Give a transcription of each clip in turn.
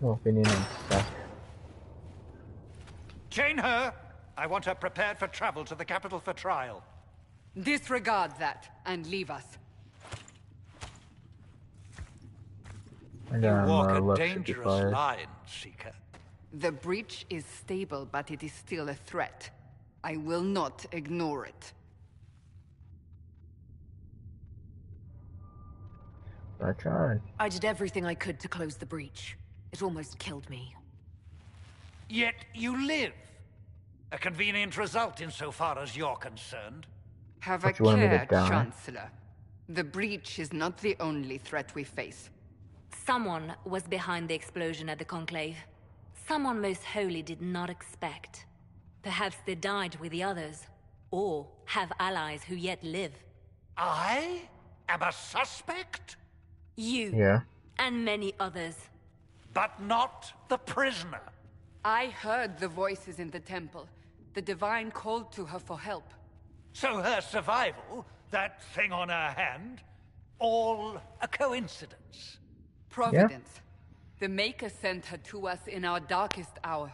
Well, if you incest. Chain her! I want her prepared for travel to the capital for trial. Disregard that, and leave us. You walk a left dangerous 55. line, Seeker. The breach is stable, but it is still a threat. I will not ignore it. I tried. I did everything I could to close the breach. It almost killed me. Yet you live. A convenient result insofar as you're concerned. Have But a you wanted me to care, die. Chancellor. The breach is not the only threat we face. Someone was behind the explosion at the Conclave. Someone most holy did not expect. Perhaps they died with the others, or have allies who yet live. I am a suspect? You. Yeah. And many others. But not the prisoner. I heard the voices in the temple. The Divine called to her for help. So her survival, that thing on her hand, all a coincidence. Providence. The Maker sent her to us in our darkest hour.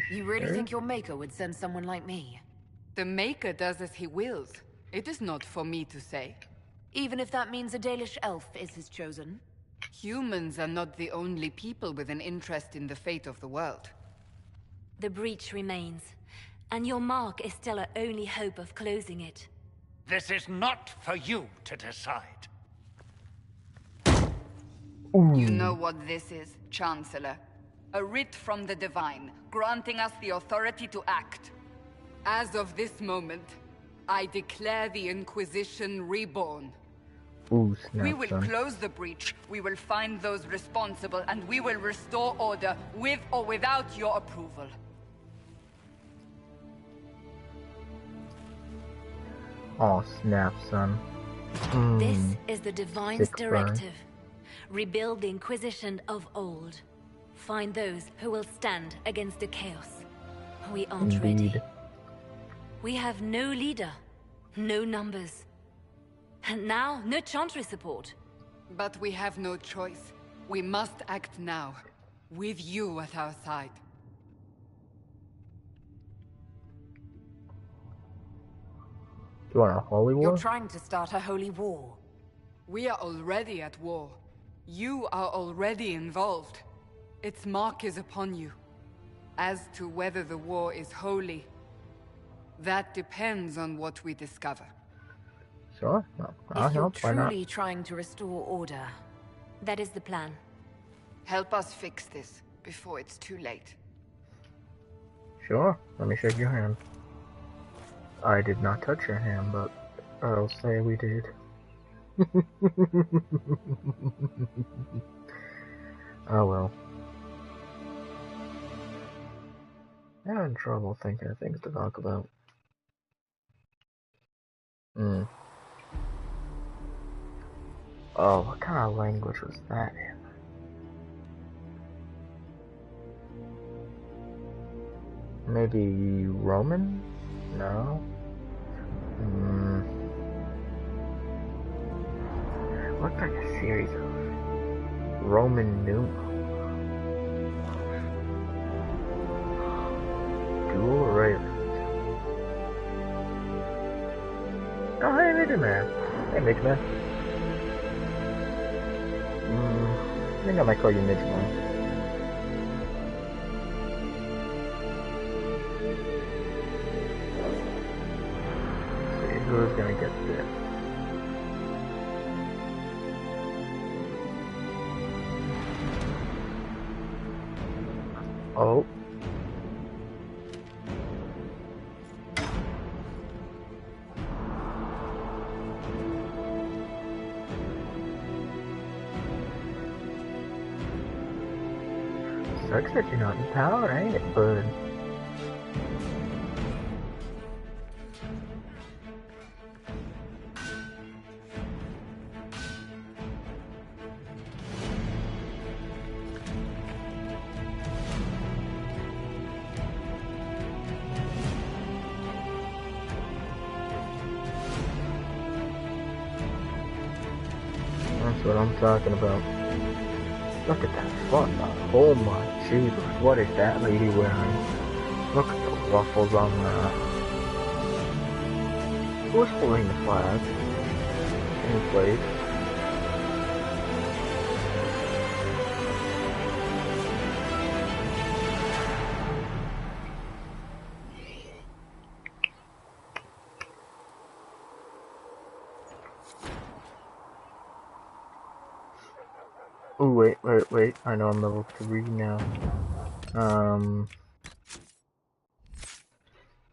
You really think your Maker would send someone like me? The Maker does as he wills. It is not for me to say. Even if that means a Dalish elf is his chosen? Humans are not the only people with an interest in the fate of the world. The breach remains, and your mark is still our only hope of closing it. This is not for you to decide. You know what this is, Chancellor. A writ from the Divine, granting us the authority to act. As of this moment, I declare the Inquisition reborn. Ooh, snap, We will son. close the breach, we will find those responsible, and we will restore order, with or without your approval. Oh, snap, son. This is the Divine's Sick burn. directive. Rebuild the Inquisition of old. Find those who will stand against the chaos. We aren't ready. Indeed. We have no leader, no numbers. And now, no Chantry support. But we have no choice. We must act now, with you at our side. You want a holy war? You're trying to start a holy war. We are already at war. You are already involved. Its mark is upon you. As to whether the war is holy, that depends on what we discover. Sure. No, I'll If you're help. Why not? truly trying to restore order, That is the plan. Help us fix this before it's too late. Sure. Let me shake your hand. I did not touch your hand, but I'll say we did. Oh well. I'm having trouble thinking of things to talk about. Oh, what kind of language was that in? Maybe Roman? No. What kind of series of Roman numerals? Dual Raven. Oh, hey, Midget Man. Hey, Midget Man. I think I might call you Midget Man. Let's see, who's gonna get this? Oh. Sucks that you're not in power, ain't it, bud? what I'm talking about. Look at that front. Oh my jeebus, what is that lady wearing? Look at the ruffles on that. Who's holding the flag in place? Oh wait. I know I'm level 3 now.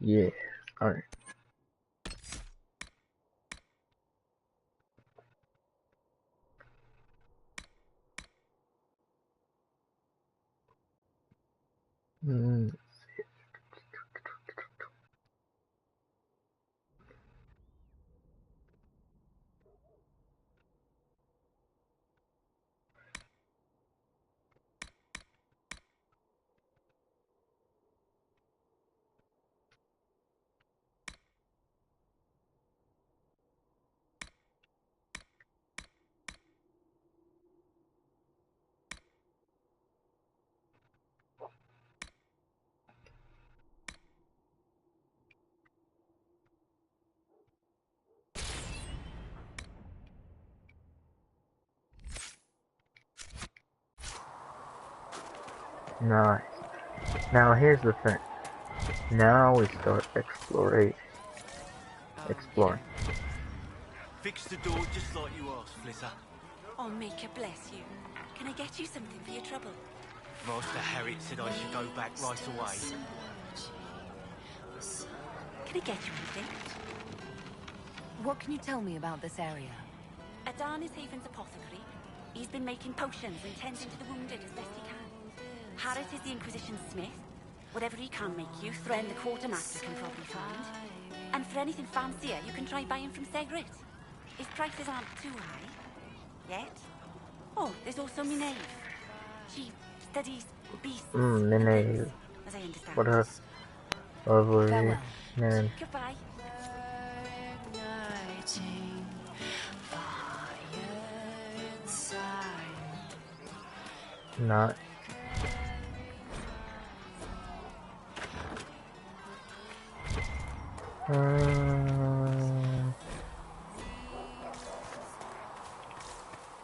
Yeah. Alright. Nice. Now here's the thing. Now we start exploring. Fix the door just like you asked, Flitter. Oh, Maker bless you. Can I get you something for your trouble? Master Harriet said I should go back right away. Can I get you anything? What can you tell me about this area? Adan is Haven's apothecary. He's been making potions and tending to the wounded as best he can. Harriet is the Inquisition smith. Whatever he can make you, Thren the quartermaster can probably find. And for anything fancier, you can try buying from Segret. His prices aren't too high. Yet. Oh, there's also Minerve. She studies beasts. Minerve. As I understand. What a lovely Farewell. name. Goodbye. Not.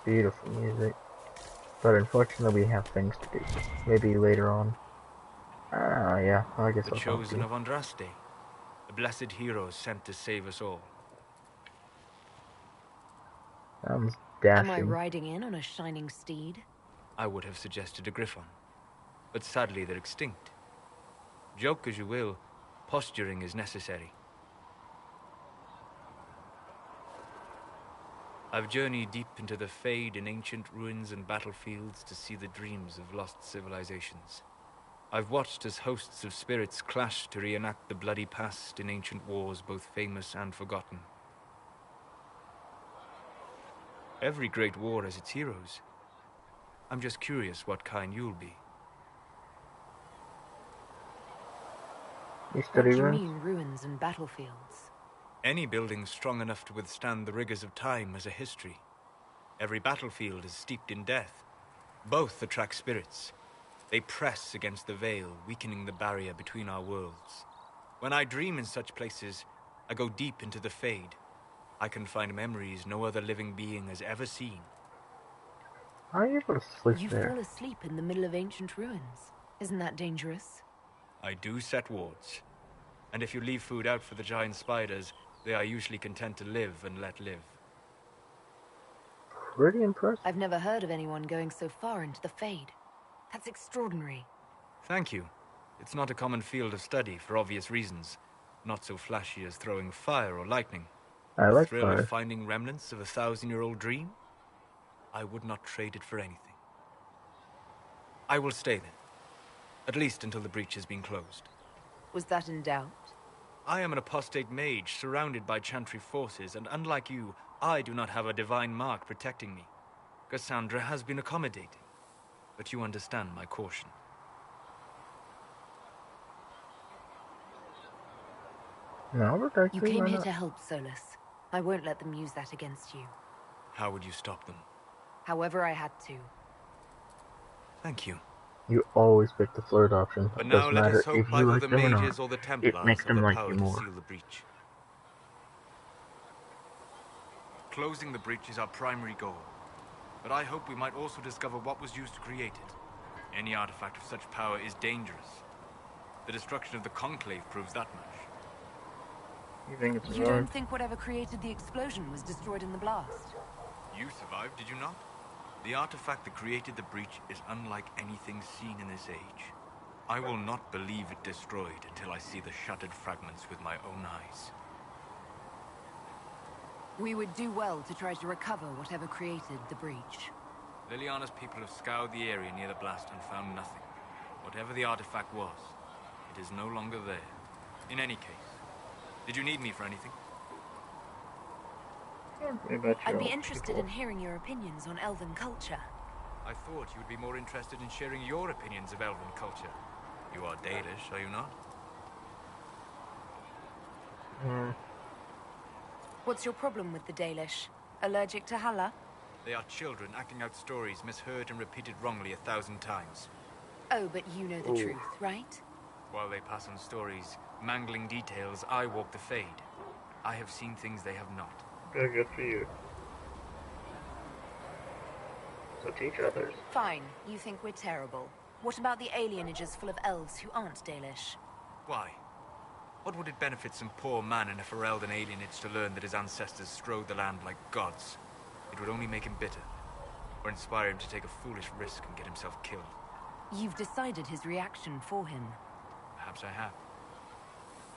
Beautiful music. But unfortunately we have things to do. Maybe later on. Yeah, I guess The I'll chosen of Andraste. The blessed heroes sent to save us all. Sounds Am I dashing. riding in on a shining steed? I would have suggested a griffon, but sadly they're extinct. Joke as you will, posturing is necessary. I've journeyed deep into the Fade in ancient ruins and battlefields to see the dreams of lost civilizations. I've watched as hosts of spirits clash to reenact the bloody past in ancient wars both famous and forgotten. Every great war has its heroes. I'm just curious what kind you'll be. You What study do you runes? mean, ruins and battlefields? Any building strong enough to withstand the rigors of time has a history. Every battlefield is steeped in death. Both attract spirits. They press against the veil, weakening the barrier between our worlds. When I dream in such places, I go deep into the Fade. I can find memories no other living being has ever seen. How are you able to sleep You there? fall asleep in the middle of ancient ruins. Isn't that dangerous? I do set wards. And if you leave food out for the giant spiders, they are usually content to live and let live. Pretty impressive. I've never heard of anyone going so far into the Fade. That's extraordinary. Thank you. It's not a common field of study for obvious reasons. Not so flashy as throwing fire or lightning. I The like thrill fire. of finding remnants of a 1,000-year-old dream? I would not trade it for anything. I will stay then. At least until the breach has been closed. Was that in doubt? I am an apostate mage surrounded by chantry forces, and unlike you, I do not have a divine mark protecting me. Cassandra has been accommodating, but you understand my caution. No, but actually, You came why here not? to help, Solus. I won't let them use that against you. How would you stop them? However I had to. Thank you. You always pick the third option. But It now doesn't let matter us hope if you either like the them or not. mages or the It Templars makes have them the like power you to more. seal the breach. Closing the breach is our primary goal. But I hope we might also discover what was used to create it. Any artifact of such power is dangerous. The destruction of the Conclave proves that much. You think it's You wrong? don't think whatever created the explosion was destroyed in the blast? You survived, did you not? The artifact that created the breach is unlike anything seen in this age. I will not believe it destroyed until I see the shattered fragments with my own eyes. We would do well to try to recover whatever created the breach. Liliana's people have scoured the area near the blast and found nothing. Whatever the artifact was, it is no longer there. In any case, did you need me for anything? I'd be interested in hearing your opinions on elven culture. I thought you would be more interested in sharing your opinions of elven culture. You are Dalish, are you not? What's your problem with the Dalish? Allergic to Halla? They are children acting out stories misheard and repeated wrongly 1,000 times. Oh, but you know the truth, right? While they pass on stories, mangling details, I walk the Fade. I have seen things they have not. Good for you. So teach others. Fine, you think we're terrible. What about the alienages full of elves who aren't Dalish? Why? What would it benefit some poor man in a Ferelden alienage to learn that his ancestors strode the land like gods? It would only make him bitter, or inspire him to take a foolish risk and get himself killed. You've decided his reaction for him. Perhaps I have.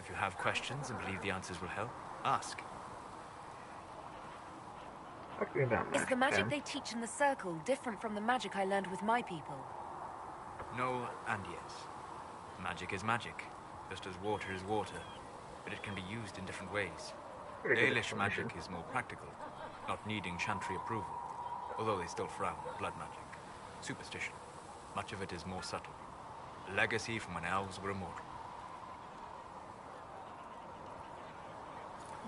If you have questions and believe the answers will help, ask. Talk to me about Is the magic Ken. they teach in the Circle different from the magic I learned with my people? No and yes. Magic is magic, just as water is water, but it can be used in different ways. Pretty good Dalish magic explanation. is more practical, not needing chantry approval, although they still frown on blood magic. Superstition. Much of it is more subtle. A legacy from when elves were immortal.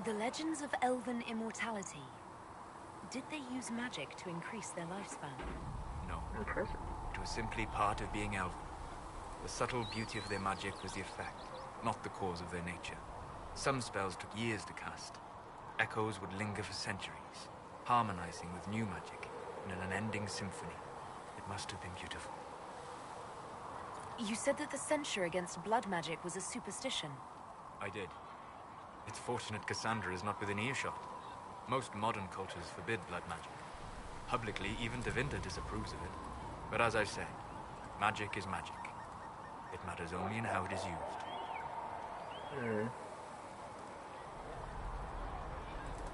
The legends of elven immortality. Did they use magic to increase their lifespan? No, Impressive. it was simply part of being elven. The subtle beauty of their magic was the effect, not the cause of their nature. Some spells took years to cast. Echoes would linger for centuries, harmonizing with new magic in an unending symphony. It must have been beautiful. You said that the censure against blood magic was a superstition. I did. It's fortunate Cassandra is not within earshot. Most modern cultures forbid blood magic. Publicly, even Devinter disapproves of it. But as I've said, magic is magic. It matters only in how it is used.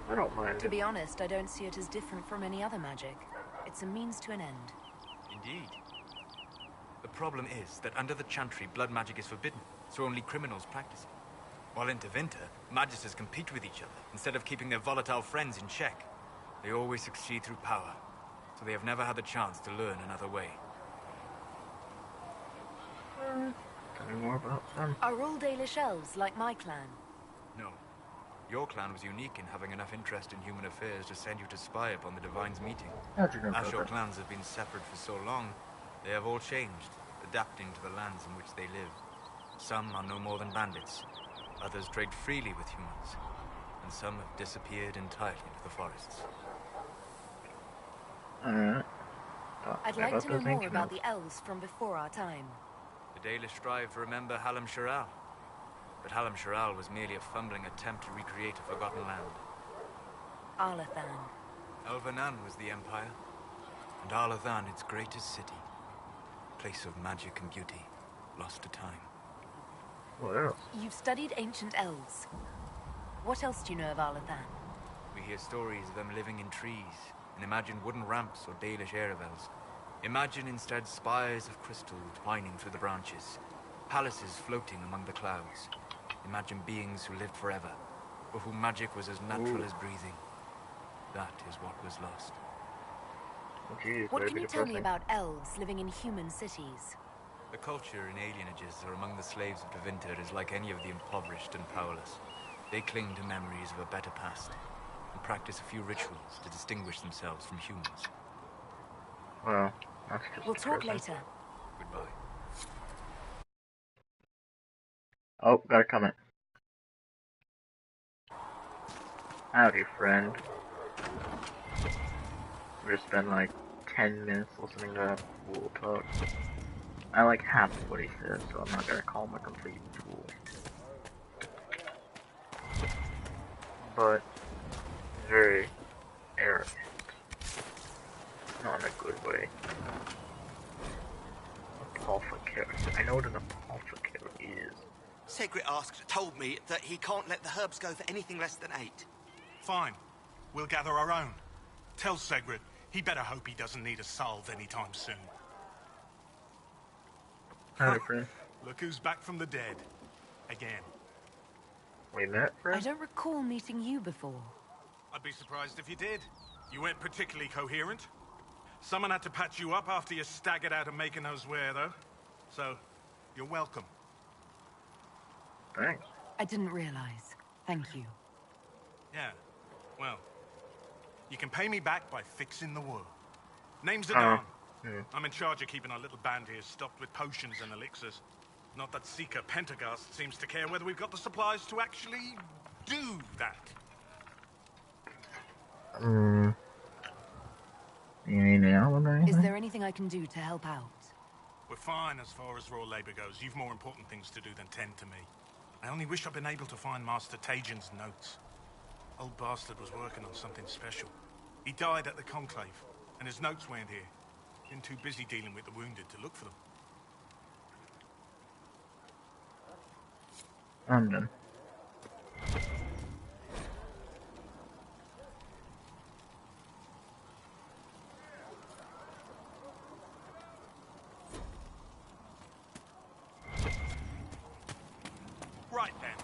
I don't mind To it. be honest, I don't see it as different from any other magic. It's a means to an end. Indeed. The problem is that under the Chantry, blood magic is forbidden, so only criminals practice it. While in Tevinter, magisters compete with each other, instead of keeping their volatile friends in check. They always succeed through power, so they have never had the chance to learn another way. Tell me more about them. Are all Dalish elves like my clan? No. Your clan was unique in having enough interest in human affairs to send you to spy upon the Divine's meeting. How'd you know As about your that? clans have been separate for so long, they have all changed, adapting to the lands in which they live. Some are no more than bandits. Others trade freely with humans. And some have disappeared entirely into the forests. Alright. I'd like to know more about the elves from before our time. The Dalish strive to remember Hallam Shiral. But Hallam Shiral was merely a fumbling attempt to recreate a forgotten land. Arlathan. Elvanan was the empire, and Arlathan its greatest city. Place of magic and beauty, lost to time. What else? You've studied ancient elves. What else do you know of Arlathan? We hear stories of them living in trees, and imagine wooden ramps or Dalish Erebels. Imagine instead spires of crystal twining through the branches, palaces floating among the clouds. Imagine beings who lived forever, for whom magic was as natural as breathing. That is what was lost. Oh, geez, What that'd can be you tell me depressing. about elves living in human cities? The culture in alienages or among the slaves of Devinter is like any of the impoverished and powerless. They cling to memories of a better past, and practice a few rituals to distinguish themselves from humans. Well, that's just We'll talk depressing. later. Goodbye. Oh, got a comment. Howdy, friend. We just spent like 10 minutes listening to that fool talk. I like half of what he says, so I'm not gonna call him a complete fool. But very arrogant. Not in a good way. Apothecary. I know what an apothecary is. Segret told me that he can't let the herbs go for anything less than 8. Fine. We'll gather our own. Tell Segret he better hope he doesn't need a salve anytime soon. Howdy, friend. Look who's back from the dead. Again. We met, I friend? don't recall meeting you before. I'd be surprised if you did. You weren't particularly coherent. Someone had to patch you up after you staggered out of making those wear, though. So, you're welcome. Thanks. I didn't realize. Thank you. Yeah. Well, you can pay me back by fixing the wound. Name's Adan. I'm in charge of keeping our little band here stocked with potions and elixirs. Not that Seeker Pentagast seems to care whether we've got the supplies to actually do that. You need any album or anything? Is there anything I can do to help out? We're fine as far as raw labor goes. You've more important things to do than tend to me. I only wish I'd been able to find Master Tajin's notes. Old bastard was working on something special. He died at the Conclave, and his notes weren't here. Been too busy dealing with the wounded to look for them. I'm done. Right then.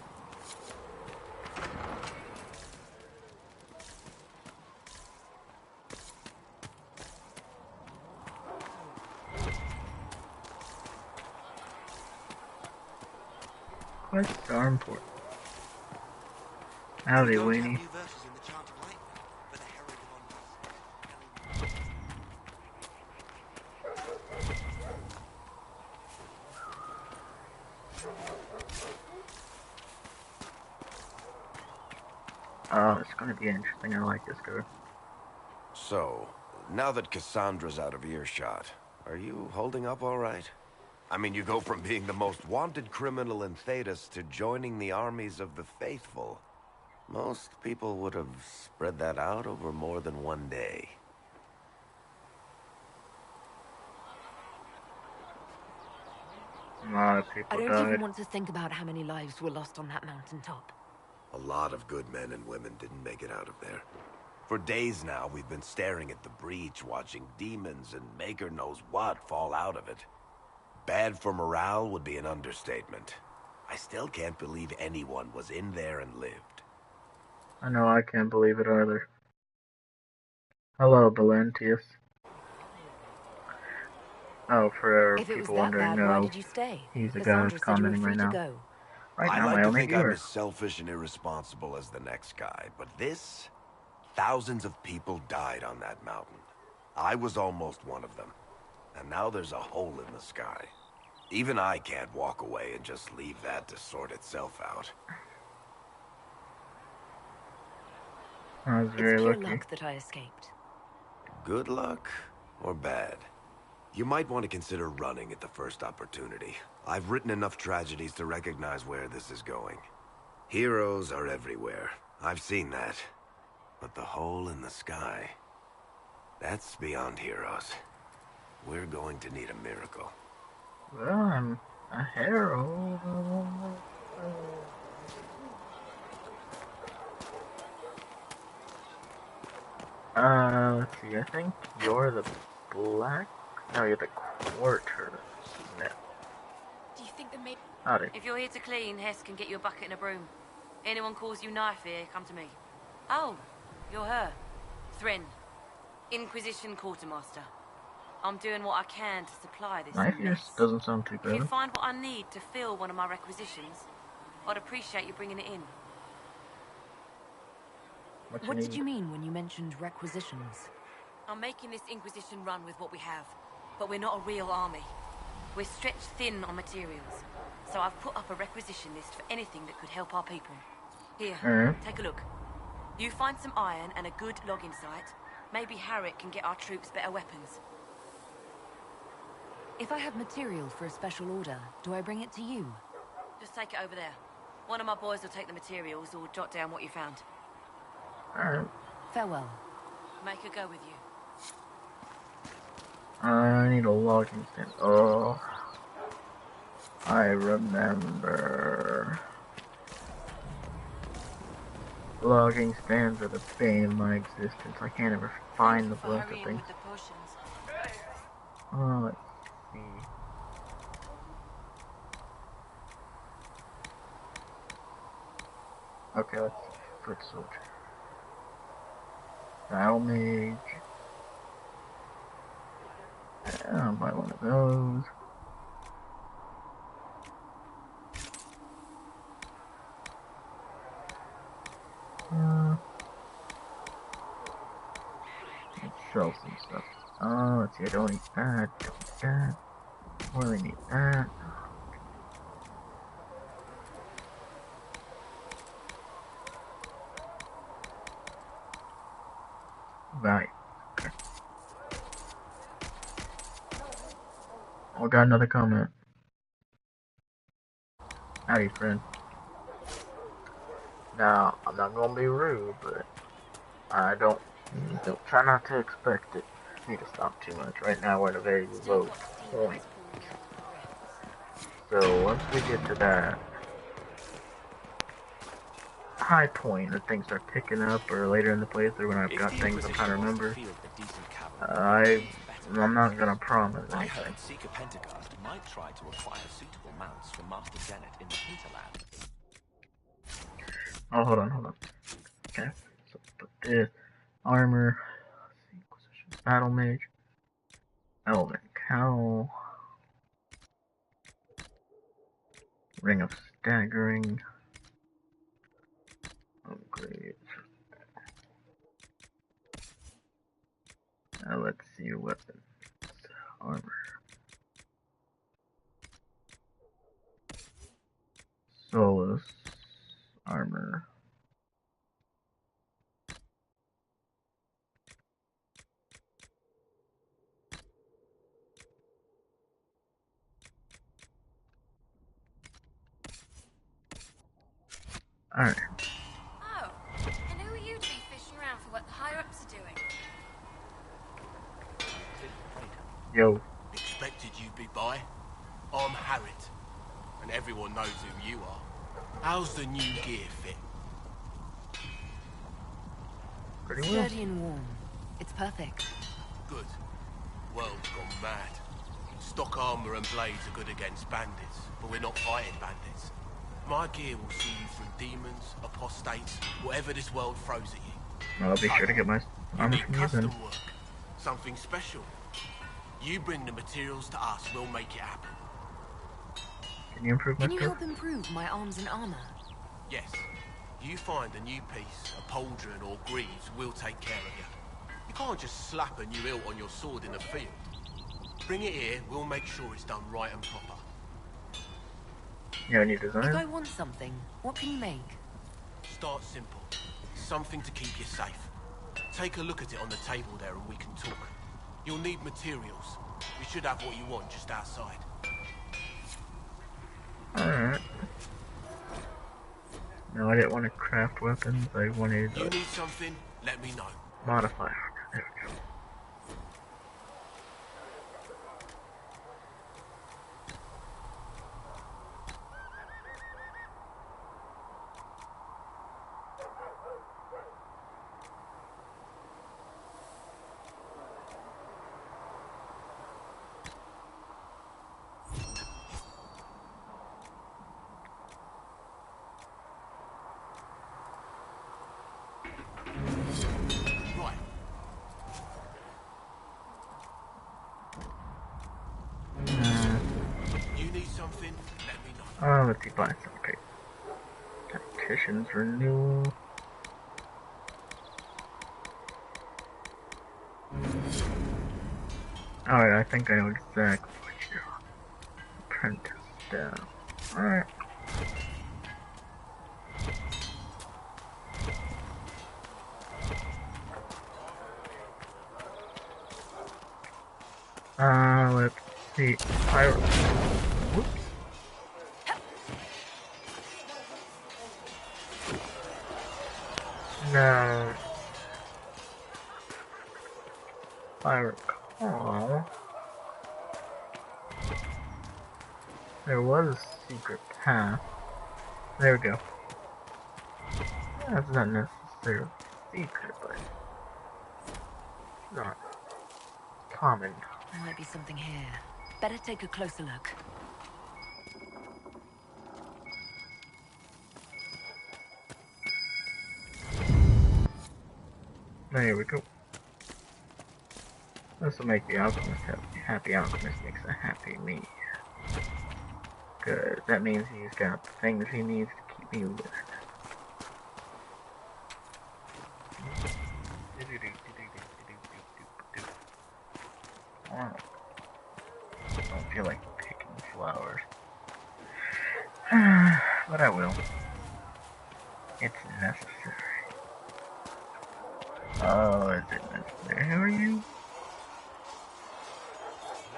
Quests are important. Howdy, Don't have Weenie. new verses in the Chant of Lightning, but the Herald of Ondas. Oh, it's gonna be interesting. I like this girl. So, now that Cassandra's out of earshot, are you holding up all right? I mean, you go from being the most wanted criminal in Thedas to joining the armies of the faithful. Most people would have spread that out over more than one day. A lot of I people don't died. even want to think about how many lives were lost on that mountaintop. A lot of good men and women didn't make it out of there. For days now, we've been staring at the breach, watching demons and maker knows what fall out of it. Bad for morale would be an understatement. I still can't believe anyone was in there and lived. I know I can't believe it either. Hello, Valentius. Oh, for If it was people that wondering, bad, why no, did you stay? he's the guy Cassandra who's said you were commenting free right to now. go. Right I now, like my to only think I'm viewer. as selfish and irresponsible as the next guy, but this... Thousands of people died on that mountain. I was almost one of them. And now there's a hole in the sky. Even I can't walk away and just leave that to sort itself out. I was very It's pure lucky. luck that I escaped. Good luck or bad? You might want to consider running at the first opportunity. I've written enough tragedies to recognize where this is going. Heroes are everywhere. I've seen that. But the hole in the sky... that's beyond heroes. We're going to need a miracle. Well, I'm a hero. Let's see, I think you're the black... No, you're the quarter smith. Do you think the maid... Howdy. If you're here to clean, Hess can get you a bucket and a broom. Anyone calls you knife here, come to me. Oh, you're her. Thren. Inquisition quartermaster. I'm doing what I can to supply this Knife mess. just doesn't sound too If you bad. find what I need to fill one of my requisitions, I'd appreciate you bringing it in. What What you did need? you mean when you mentioned requisitions? I'm making this Inquisition run with what we have, but we're not a real army. We're stretched thin on materials, so I've put up a requisition list for anything that could help our people. Here, take a look. You find some iron and a good logging site, maybe Harriet can get our troops better weapons. If I have material for a special order, do I bring it to you? Just take it over there. One of my boys will take the materials or jot down what you found. Alright. Farewell. Make her go with you. I need a logging stand. Oh. I remember. Logging stands are the bane of my existence. I can't ever find the blanket thing. Oh, let's see. Okay, let's see. Foot soldier. Battle mage. I'll buy one of those. Let's sell some stuff. Oh, let's see, I don't need that, don't need that. Really need that. Right. Okay. Oh, got another comment. Howdy, friend. Now, I'm not gonna be rude, but I don't try not to expect it. I need to stop too much. Right now we're at a very low point. So once we get to that high point, the things start picking up, or later in the playthrough when I've got things I'm trying to remember, I'm not gonna promise I anything. heard Seeker Pentecost might try to acquire suitable mounts from Master Zenith in the hinterland. Oh, hold on. Okay, so put this armor, Inquisition, battle mage, elven cowl, ring of staggering, upgrade. Now let's see weapons, armor, Solus, armor. Alright. Oh, and who are you to be fishing around for what the higher-ups are doing? Yo. Expected you'd be by. I'm Harriet, and everyone knows who you are. How's the new gear fit? Pretty well. Sturdy and warm. It's perfect. Good. World's gone mad. Stock armor and blades are good against bandits, but we're not fighting bandits. My gear will see you through demons, apostates, whatever this world throws at you. I'll be sure to get my You armor need from you custom then. work. Something special. You bring the materials to us, we'll make it happen. Can you improve my Can you stuff? help improve my arms and armor? Yes. You find a new piece, a pauldron or greaves, we'll take care of you. You can't just slap a new hilt on your sword in the field. Bring it here, we'll make sure it's done right and proper. Yeah, any If design? I want something, what can you make? Start simple. Something to keep you safe. Take a look at it on the table there and we can talk. You'll need materials. We should have what you want just outside. Alright. No, I didn't want to craft weapons. I wanted You need something? Let me know. modifier. There we go. Right. You need something? Let me know. Oh, let's see, buy some. Okay. Tactician's renewal. Alright, I think I know exactly what you're apprentice down. Alright. Let's see. Whoops. No. If I recall, there was a secret path. There we go. That's not necessarily secret, but not common. There might be something here. Better take a closer look. There we go. This will make the alchemist happy. Happy alchemist makes a happy me. Good. That means he's got the things he needs to keep me living. I don't feel like picking flowers. But I will. It's necessary. Oh, is it necessary? Who are you?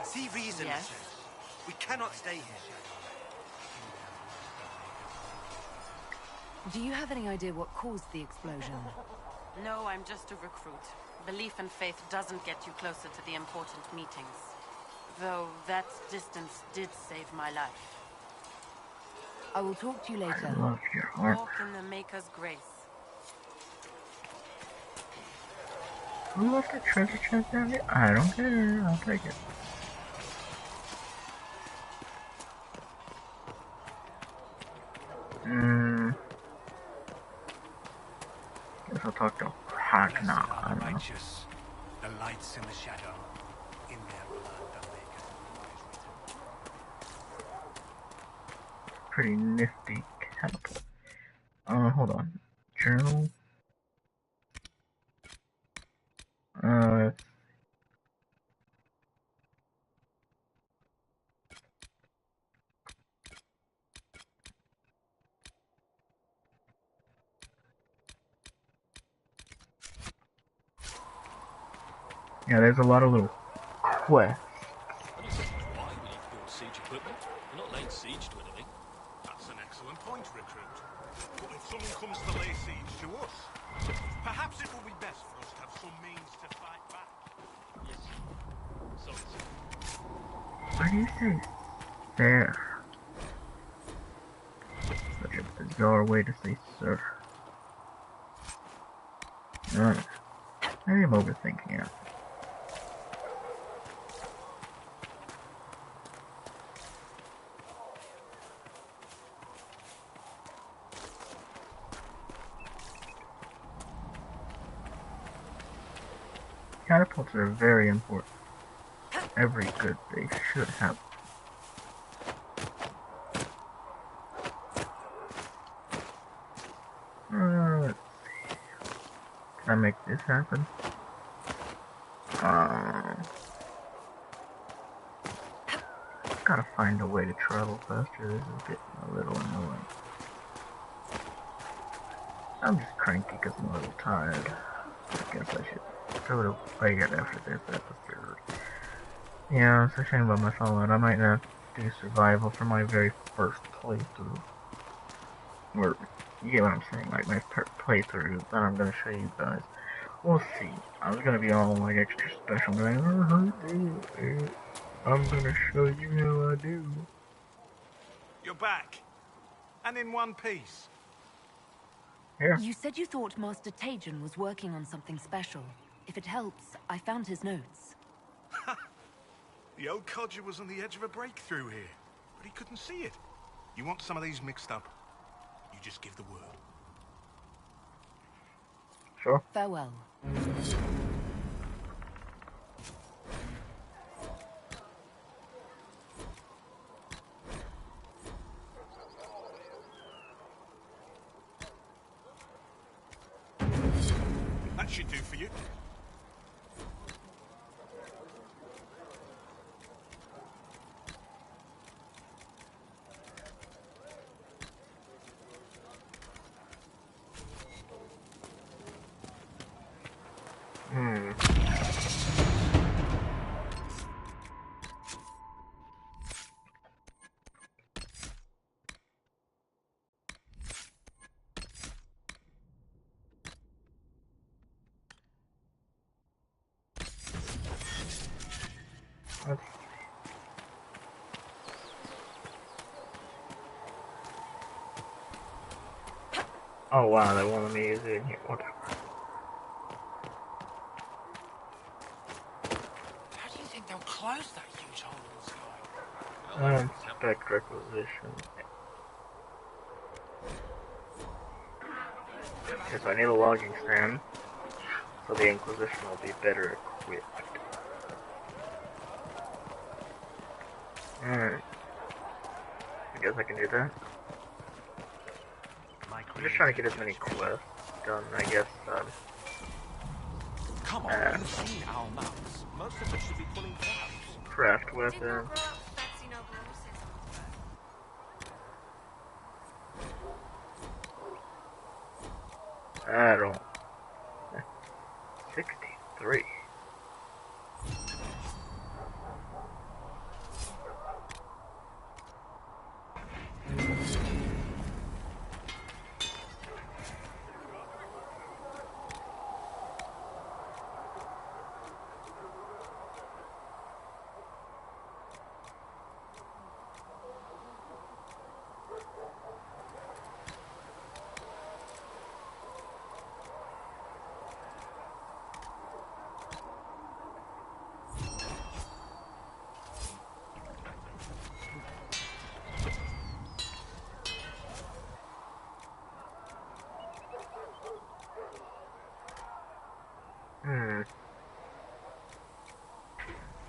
See reason, Yes. We cannot stay here. Do you have any idea what caused the explosion? No, I'm just a recruit. Belief and faith doesn't get you closer to the important meetings. Though that distance did save my life. I will talk to you later. I love your heart. Walk in the Maker's grace. Who left the treasure chest down here? I don't care. I'll take it. Guess I'll talk to Hackna. I don't know. Righteous, the lights in the shadow, in their blood the maker is written. Pretty nifty catapult. Hold on. Journal. Yeah, there's a lot of little quests. I don't see why we need to build siege equipment. We're not laying siege to anything. That's an excellent point, recruit. But if someone comes to lay siege to us, perhaps it will be best for us to have some means to fight back. Yes. Sorry, sir. Why do you say there? Such a bizarre way to say sir. Maybe I'm overthinking it. Catapults are very important. Every good base should have. Let's see. Can I make this happen? Gotta find a way to travel faster. This is getting a little annoying. I'm just cranky because I'm a little tired. I guess I should go to bed after this episode. Yeah, it's a shame about my Fallout. I might not do survival for my very first playthrough. Or, you get what I'm saying, like my playthrough that I'm gonna show you guys. We'll see. I was gonna be all like extra special, but I'm gonna show you how I do. You're back. And in one piece. Here. You said you thought Master Tajan was working on something special. If it helps, I found his notes. The old codger was on the edge of a breakthrough here, but he couldn't see it. You want some of these mixed up? You just give the word. Sure. Farewell. That should do for you. Oh wow, they wanted me to use it in here. Whatever. How do you think they'll close that huge hole in the sky? Inspect requisition. Okay, so I need a logging stand, so the Inquisition will be better equipped. Alright. I guess I can do that. I'm just trying to get as many quests done, I guess. Come on, you've seen our maps. Most of us should be pulling crowds. Craft weapon. I don't. 63.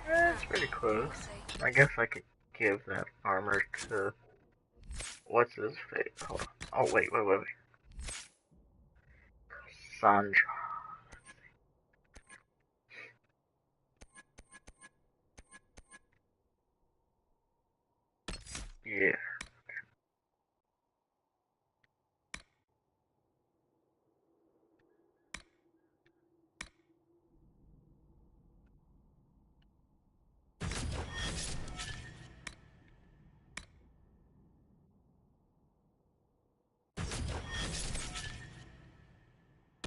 That's pretty close. I guess I could give that armor to... What's his face? Hold on. Oh, wait. Sandra. Yeah.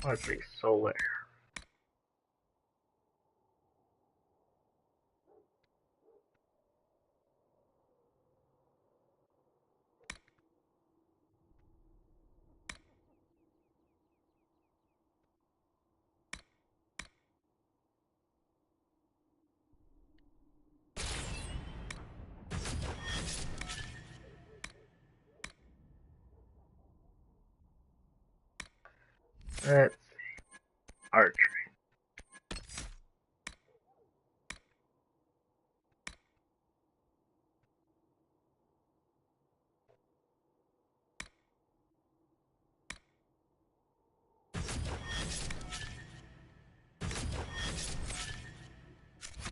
Let's see, Solar. Let's see. Archery.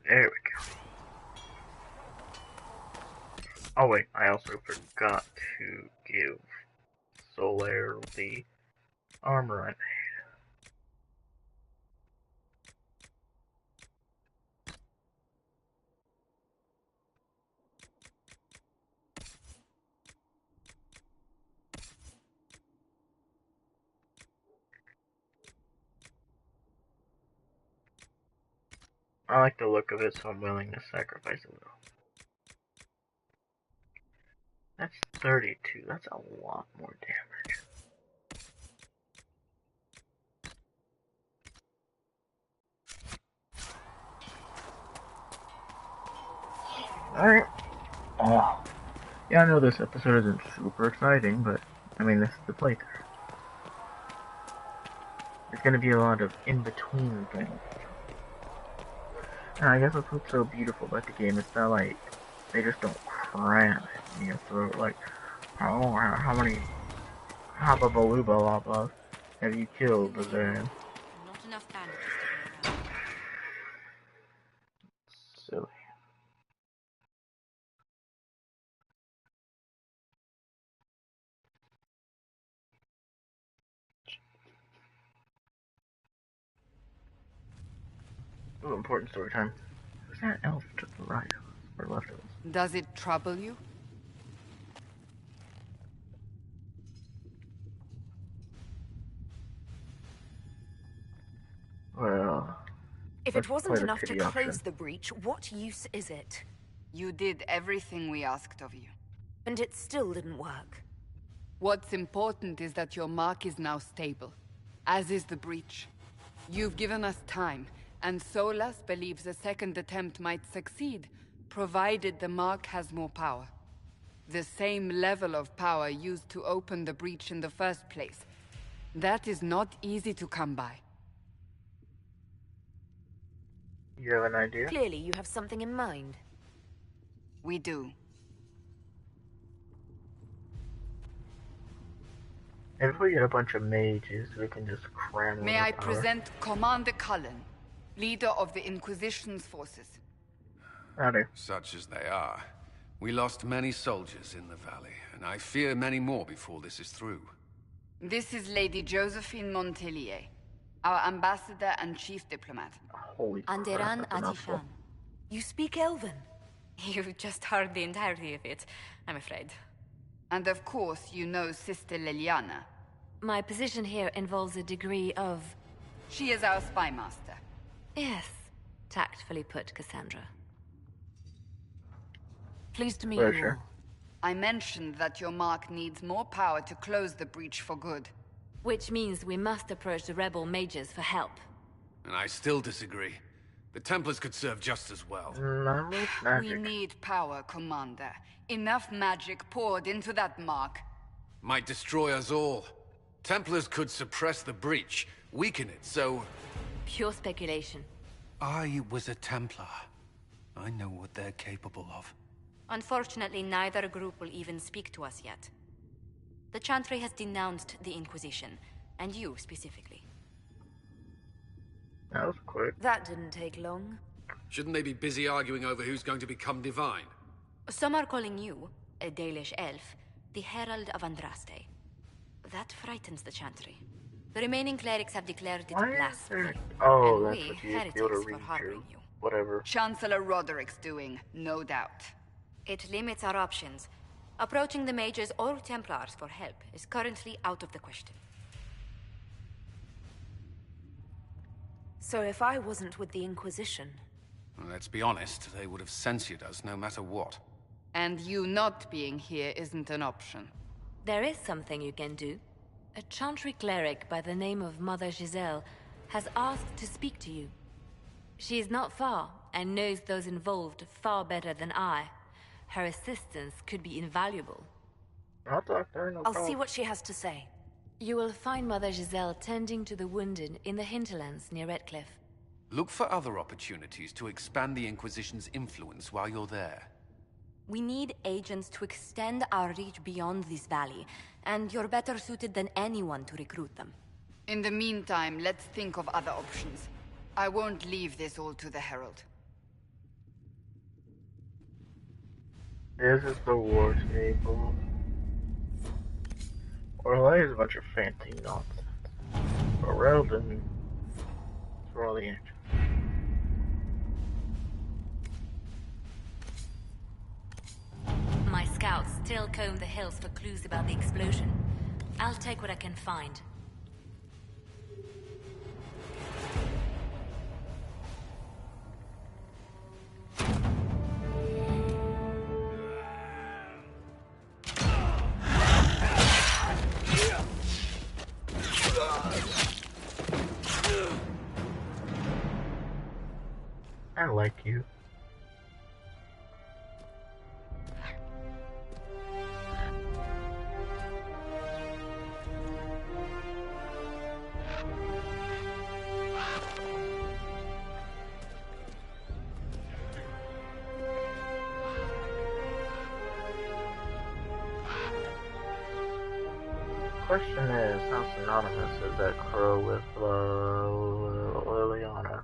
There we go. Oh wait, I also forgot to give Solar the armor I made. I like the look of it, so I'm willing to sacrifice a little. That's 32. That's a lot more damage. Alright. Oh. Yeah, I know this episode isn't super exciting, but, I mean, this is the playthrough. There's gonna be a lot of in-between things. And I guess that's what's so beautiful about the game, is that, like, they just don't cram it in your throat, like, how many Hababaloobalabas have you killed, Bazan? Not enough bandages to go around. Silly. Ooh, important story time. Who's that elf to the right of us, or left of us? Does it trouble you? Well... If it wasn't enough to close the breach, what use is it? You did everything we asked of you. And it still didn't work. What's important is that your mark is now stable, as is the breach. You've given us time, and Solas believes a second attempt might succeed, provided the mark has more power. The same level of power used to open the breach in the first place. That is not easy to come by. You have an idea? Clearly, you have something in mind. We do. If we get a bunch of mages, we can just cram May all I the power. present Commander Cullen, leader of the Inquisition's forces. Howdy. Such as they are. We lost many soldiers in the valley, and I fear many more before this is through. This is Lady Josephine Montelier, our ambassador and chief diplomat. Holy Anderan crap, that's a mouthful. Atishan. You speak Elven? You've just heard the entirety of it, I'm afraid. And of course, you know Sister Liliana. My position here involves a degree of... She is our spy master. Yes, tactfully put, Cassandra. Pleased to meet you all. I mentioned that your mark needs more power to close the breach for good. Which means we must approach the rebel mages for help. And I still disagree. The Templars could serve just as well. Not with magic. We need power, Commander. Enough magic poured into that mark. Might destroy us all. Templars could suppress the breach, weaken it, so... Pure speculation. I was a Templar. I know what they're capable of. Unfortunately, neither group will even speak to us yet. The Chantry has denounced the Inquisition, and you specifically. That was quick. That didn't take long. Shouldn't they be busy arguing over who's going to become divine? Some are calling you, a Dalish elf, the Herald of Andraste. That frightens the Chantry. The remaining clerics have declared it blasphemy. Oh, and that's we, what you heretics, feel to for read harboring you. you. Whatever. Chancellor Roderick's doing, no doubt. It limits our options. Approaching the mages or Templars for help is currently out of the question. So if I wasn't with the Inquisition... Well, let's be honest, they would have censored us no matter what. And you not being here isn't an option. There is something you can do. A Chantry cleric by the name of Mother Giselle has asked to speak to you. She is not far, and knows those involved far better than I. Her assistance could be invaluable. I'll talk to her, no I'll problem. see what she has to say. You will find Mother Giselle tending to the wounded in the hinterlands near Redcliffe. Look for other opportunities to expand the Inquisition's influence while you're there. We need agents to extend our reach beyond this valley, and you're better suited than anyone to recruit them. In the meantime, let's think of other options. I won't leave this all to the Herald. This is the war table. Orlais is a bunch of fancy nonsense. But Relden is for all the action. My scouts still comb the hills for clues about the explosion. I'll take what I can find. I like you. Question is, how synonymous is that crow with Liliana?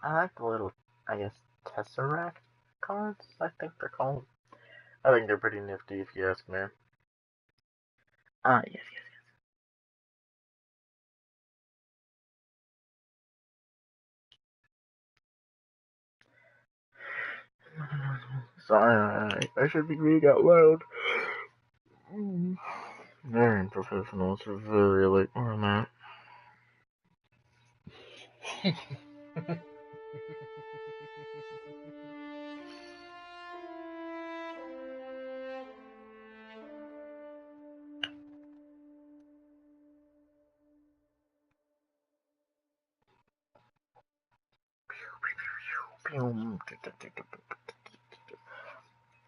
I like the little, I guess, Tesseract cards, I think they're called. I think they're pretty nifty if you ask me. Ah, yes, yes, yes. Sorry, I should be reading out loud. Very unprofessional, it's very late where I'm at.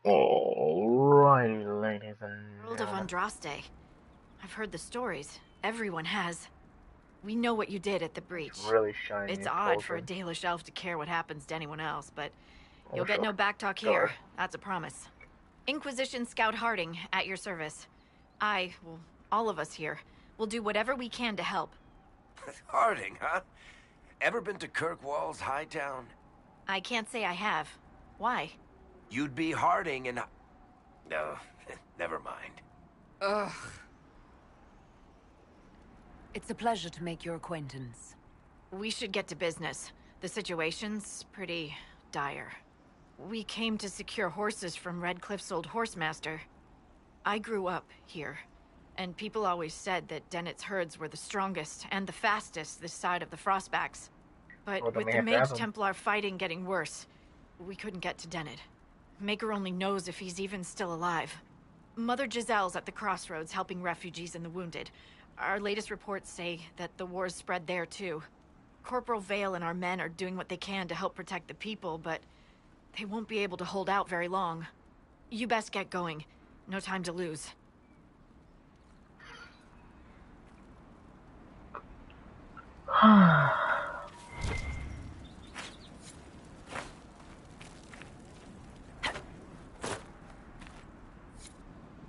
Alrighty, ladies and World of gentlemen. Andraste. I've heard the stories. Everyone has. We know what you did at the breach. It's really shiny. It's odd for a Dalish elf to care what happens to anyone else, but you'll get no backtalk here. Sure. That's a promise. Inquisition Scout Harding, at your service. Well, all of us here, will do whatever we can to help. Harding, huh? Ever been to Kirkwall's Hightown? I can't say I have. Why? You'd be Harding and... No, never mind. Ugh. It's a pleasure to make your acquaintance. We should get to business. The situation's pretty dire. We came to secure horses from Redcliffe's old horsemaster. I grew up here, and people always said that Dennett's herds were the strongest and the fastest this side of the Frostbacks. But with the Mage Templar fighting getting worse, we couldn't get to Dennett. Maker only knows if he's even still alive. Mother Giselle's at the crossroads helping refugees and the wounded. Our latest reports say that the war's spread there too. Corporal Vale and our men are doing what they can to help protect the people, but they won't be able to hold out very long. You best get going. No time to lose.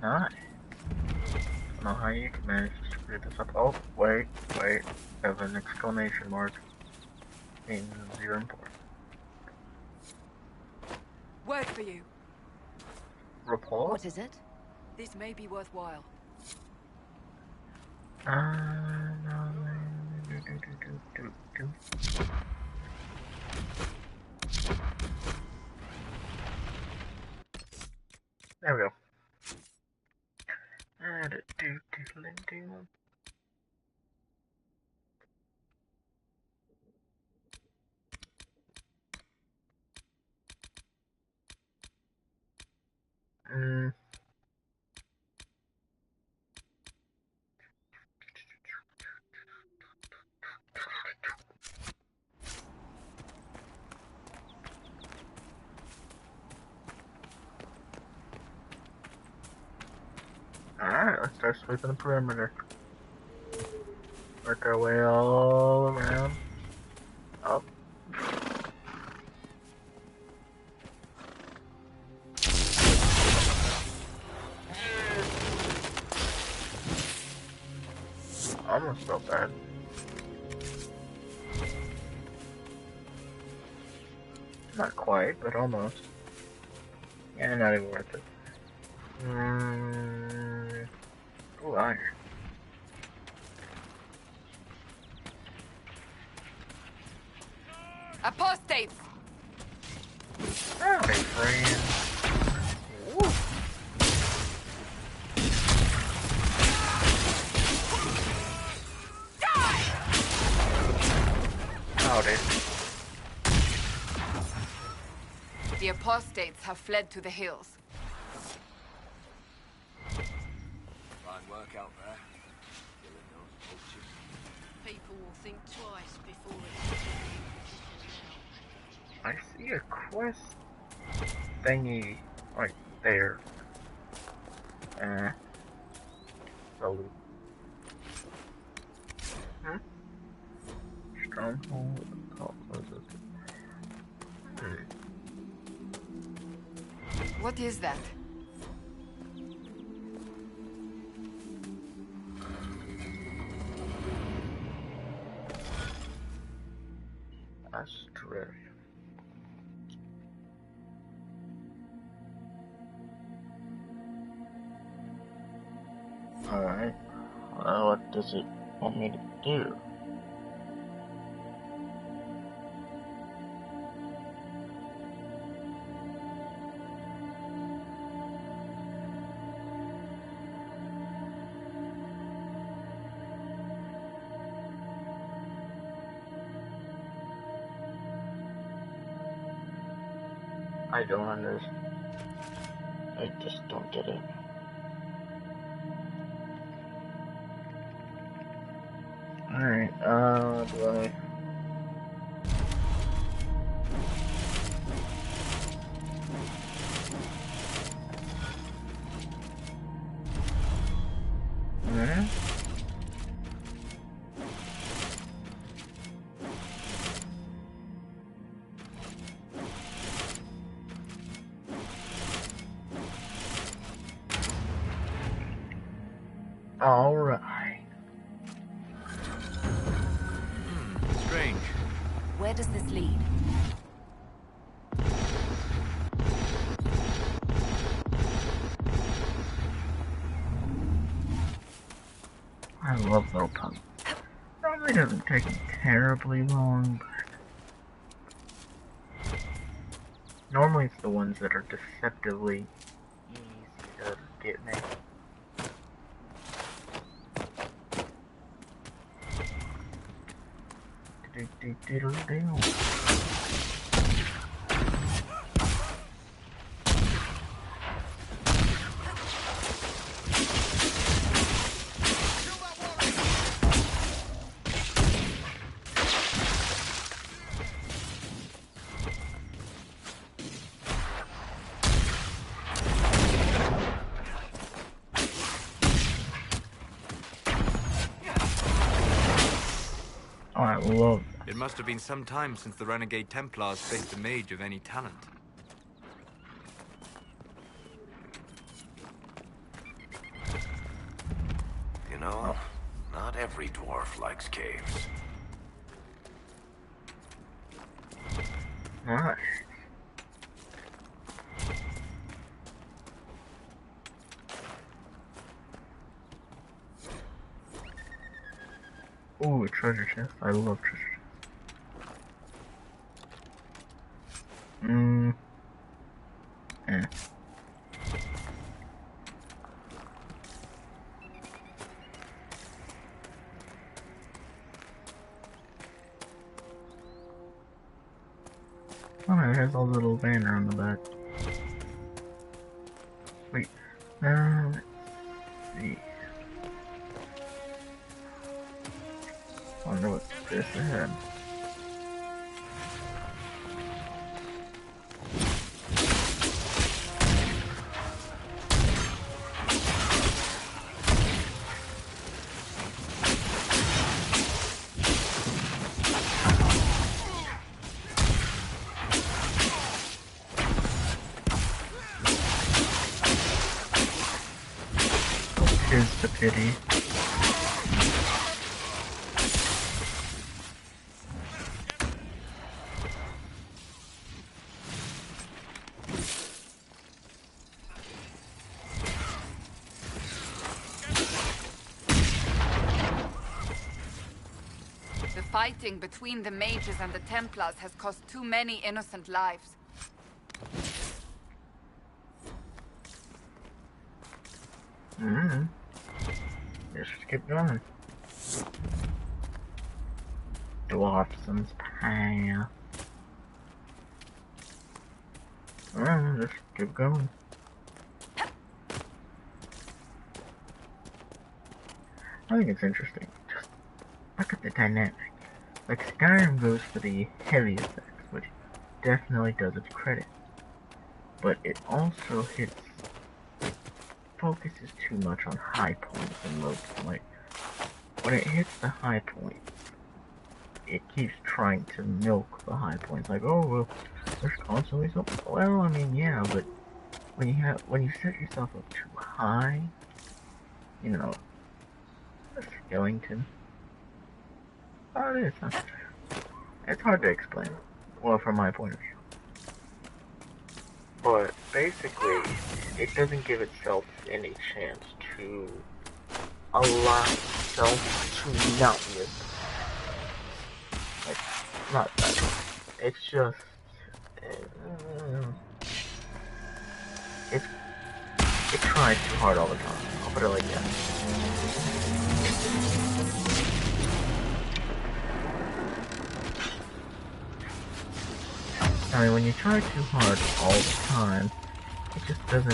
Nice. I don't know how you can manage to screw this up. Oh, wait. There's an exclamation mark. Means you're important. Word for you. Report? What is it? This may be worthwhile. No. There we go. Alright, let's start sweeping the perimeter. Work our way all around. Up. Almost felt bad. Not quite, but almost. Yeah, not even worth it. Ooh, iron. Apostates! Howdy, friend. Ooh. Howdy. The apostates have fled to the hills. Fine work out there. Killing those vultures. People will think twice before I see a quest thingy right there. Salute. Stronghold. Oh, what is this? What is that? Australia. Alright. Well, what does it want me to do? I don't understand. I just don't get it. Alright, do I... Alright. Alright. Strange. Where does this lead? I love low pump. Probably doesn't take terribly long, but normally it's the ones that are deceptively easy to get me. Oh, I love that. It must have been some time since the Renegade Templars faced a mage of any talent. You know, not every dwarf likes caves. Alright. Ooh, a treasure chest. I love treasure chests. Oh, it has a little banner on the back. Wait, let's see. I wonder what's this ahead. Here's the pity. The fighting between the mages and the Templars has cost too many innocent lives. Let's just keep going. Dwarfson's Path. Just keep going. I think it's interesting. Just look at the dynamic. Like, Skyrim goes for the heavy effects, which definitely does its credit. But it also focuses too much on high points and low points. Like, when it hits the high point, it keeps trying to milk the high points. Like, oh, well, there's constantly something. Well, I mean, yeah, but when you set yourself up too high, you know, a skeleton. Oh, it is, huh? It's hard to explain. Well, from my point of view. But basically, it doesn't give itself any chance to allow itself to not be like, not that. It's just it tries too hard all the time. I'll put it like that. I mean, when you try too hard all the time, it just doesn't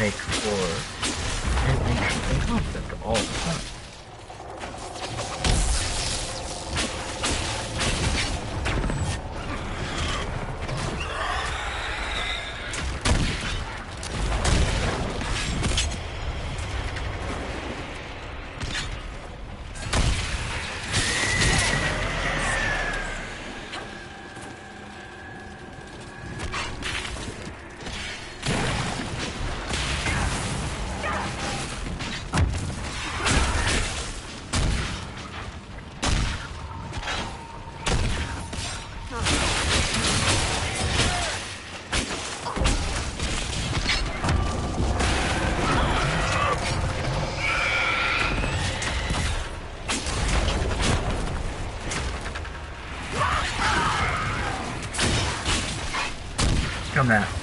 make for an interesting concept all the time. Come at me.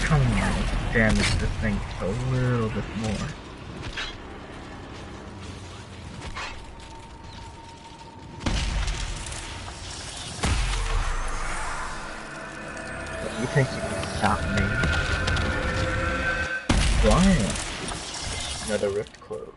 Come on, damage this thing just a little bit more. You think you can stop me? Blind. Another rift closed.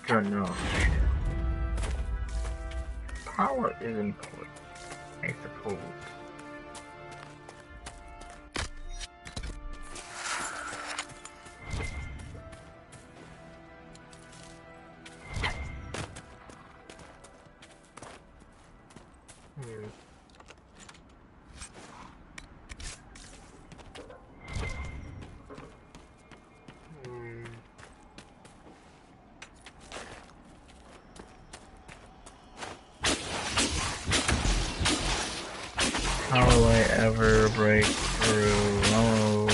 Don't know. Power is important, I suppose. How will I ever break through? Oh,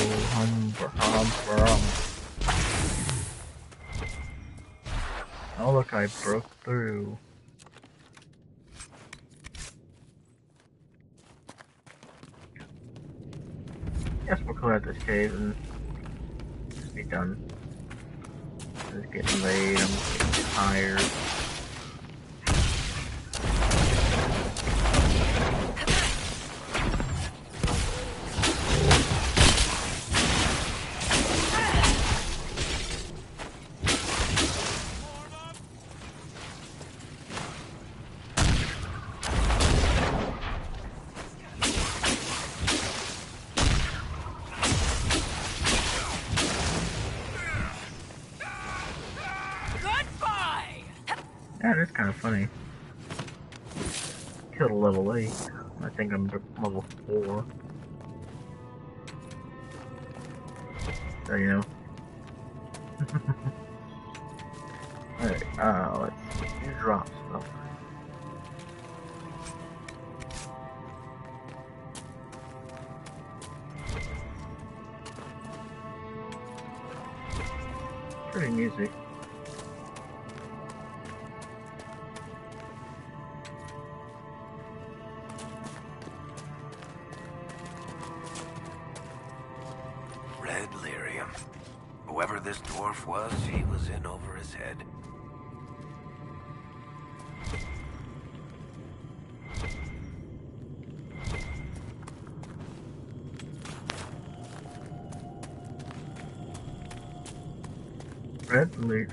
oh look, I broke through. Guess we'll clear out this cave and just be done. It's getting late, I'm getting tired. That is kind of funny. Killed a level 8. I think I'm level 4. So, you know. Alright, let's do drop stuff. Pretty music. Red lyrium. Whoever this dwarf was, he was in over his head. Red lyrium.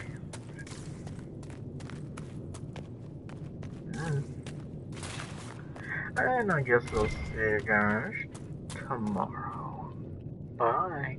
And I guess we'll see you guys tomorrow. Bye.